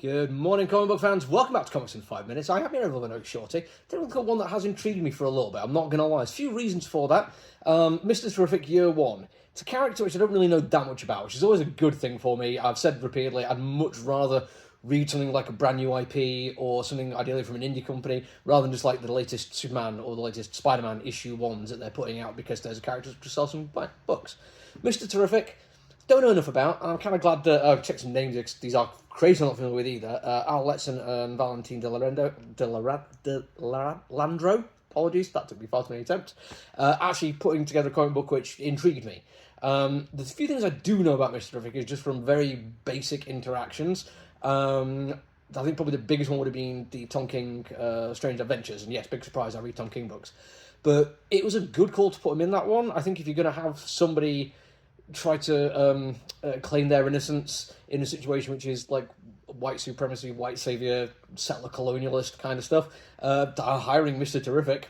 Good morning, comic book fans. Welcome back to Comics in 5 Minutes. I have been over another shorty. They've got one that has intrigued me for a little bit. I'm not going to lie. There's a few reasons for that. Mr. Terrific Year 1. It's a character which I don't really know that much about, which is always a good thing for me. I've said repeatedly, I'd much rather read something like a brand new IP or something ideally from an indie company rather than just like the latest Superman or the latest Spider-Man issue 1s that they're putting out because there's a character to sell some books. Mr. Terrific, don't know enough about, and I'm kind of glad that I've checked some names. These are crazy, I'm not familiar with either. Al Letson and Valentin Landro, apologies, that took me far too many attempts, actually putting together a comic book which intrigued me. There's a few things I do know about Mr. Terrific is just from very basic interactions. I think probably the biggest one would have been the Tom King Strange Adventures, and yes, big surprise, I read Tom King books. But it was a good call to put him in that one. I think if you're going to have somebody try to claim their innocence in a situation which is like white supremacy, white saviour, settler colonialist kind of stuff, hiring Mr. Terrific,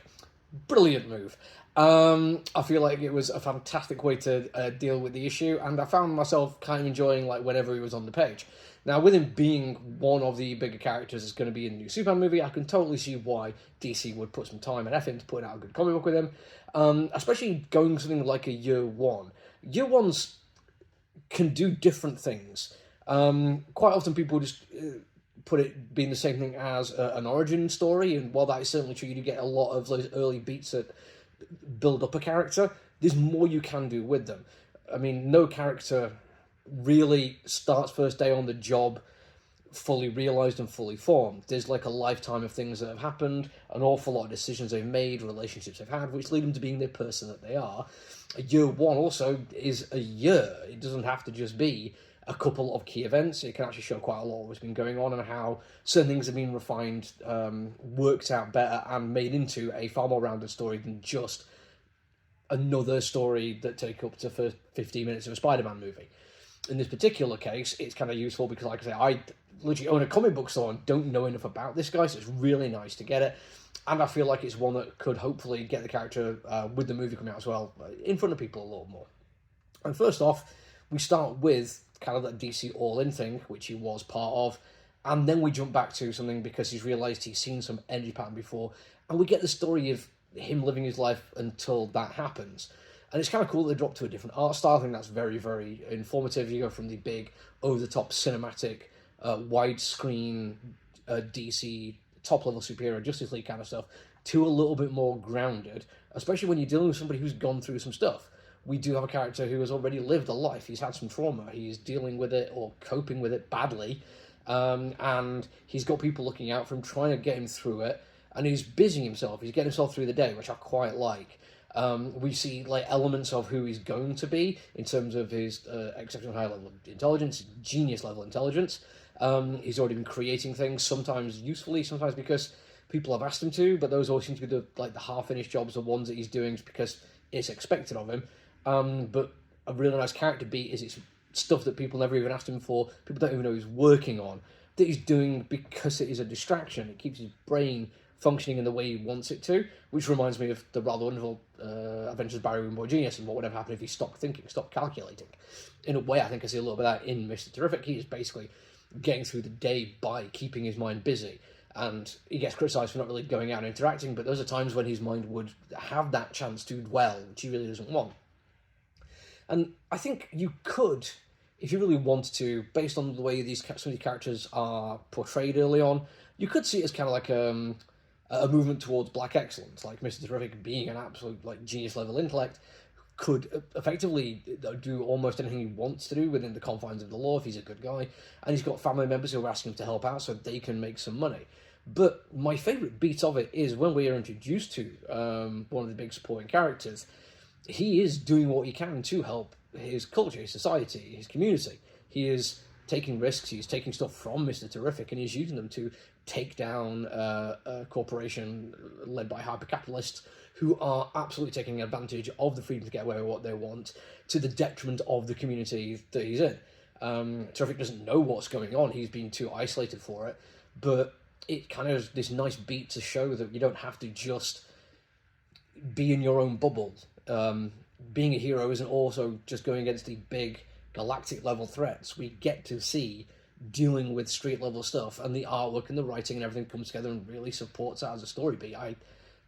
brilliant move. I feel like it was a fantastic way to deal with the issue, and I found myself kind of enjoying like whenever he was on the page. Now, with him being one of the bigger characters that's going to be in the new Superman movie, I can totally see why DC would put some time and effort into putting out a good comic book with him, especially going something like a Year 1. Year 1s can do different things. Quite often people just put it being the same thing as an origin story, and while that is certainly true, you do get a lot of those early beats that build up a character. There's more you can do with them. I mean, no character really starts first day on the job fully realised and fully formed. There's like a lifetime of things that have happened, an awful lot of decisions they've made, relationships they've had, which lead them to being the person that they are. Year 1 also is a year. It doesn't have to just be a couple of key events. It can actually show quite a lot of what's been going on and how certain things have been refined, worked out better, and made into a far more rounded story than just another story that take up to first 15 minutes of a Spider-Man movie. In this particular case, it's kind of useful because, like I say, I literally own a comic book store and don't know enough about this guy, so it's really nice to get it. And I feel like it's one that could hopefully get the character, with the movie coming out as well, in front of people a little more. And first off, we start with kind of that DC All-In thing, which he was part of, and then we jump back to something because he's realised he's seen some energy pattern before, and we get the story of him living his life until that happens. And it's kind of cool that they drop to a different art style. I think that's very, very informative. You go from the big, over-the-top, cinematic, widescreen DC, top-level superhero Justice League kind of stuff, to a little bit more grounded, especially when you're dealing with somebody who's gone through some stuff. We do have a character who has already lived a life. He's had some trauma. He's dealing with it or coping with it badly. And he's got people looking out for him, trying to get him through it. And he's busying himself. He's getting himself through the day, which I quite like. We see like elements of who he's going to be in terms of his exceptional high level of intelligence, genius level intelligence. He's already been creating things, sometimes usefully, sometimes because people have asked him to, but those always seem to be the half-finished jobs, the ones that he's doing because it's expected of him. But a really nice character beat is it's stuff that people never even asked him for, people don't even know he's working on, that he's doing because it is a distraction. It keeps his brain functioning in the way he wants it to, which reminds me of the rather wonderful Adventures of Barry Windsor Genius and what would have happened if he stopped thinking, stopped calculating. In a way, I think I see a little bit of that in Mr. Terrific. He is basically getting through the day by keeping his mind busy, and he gets criticised for not really going out and interacting, but those are times when his mind would have that chance to dwell, which he really doesn't want. And I think you could, if you really wanted to, based on the way some of these characters are portrayed early on, you could see it as kind of like a movement towards black excellence, like Mr. Terrific being an absolute like genius level intellect, could effectively do almost anything he wants to do within the confines of the law if he's a good guy, and he's got family members who are asking him to help out so they can make some money. But my favourite beat of it is when we are introduced to one of the big supporting characters. He is doing what he can to help his culture, his society, his community. He is taking risks, he's taking stuff from Mr. Terrific, and he's using them to take down a corporation led by hyper-capitalists who are absolutely taking advantage of the freedom to get away with what they want to the detriment of the community that he's in. Terrific doesn't know what's going on, he's been too isolated for it, but it kind of is this nice beat to show that you don't have to just be in your own bubble. Being a hero isn't also just going against the big galactic level threats. We get to see dealing with street level stuff, and the artwork and the writing and everything comes together and really supports it as a story beat. I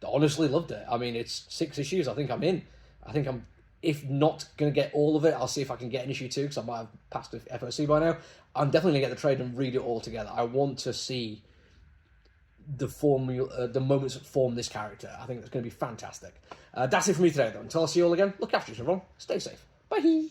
honestly loved it. I mean, it's 6 issues. I think I'm in. I think I'm, if not going to get all of it, I'll see if I can get an issue 2, because I might have passed the FOC by now. I'm definitely going to get the trade and read it all together. I want to see the formula, the moments that form this character. I think it's going to be fantastic. That's it for me today, though. Until I see you all again, look after yourself, everyone. Stay safe. Bye.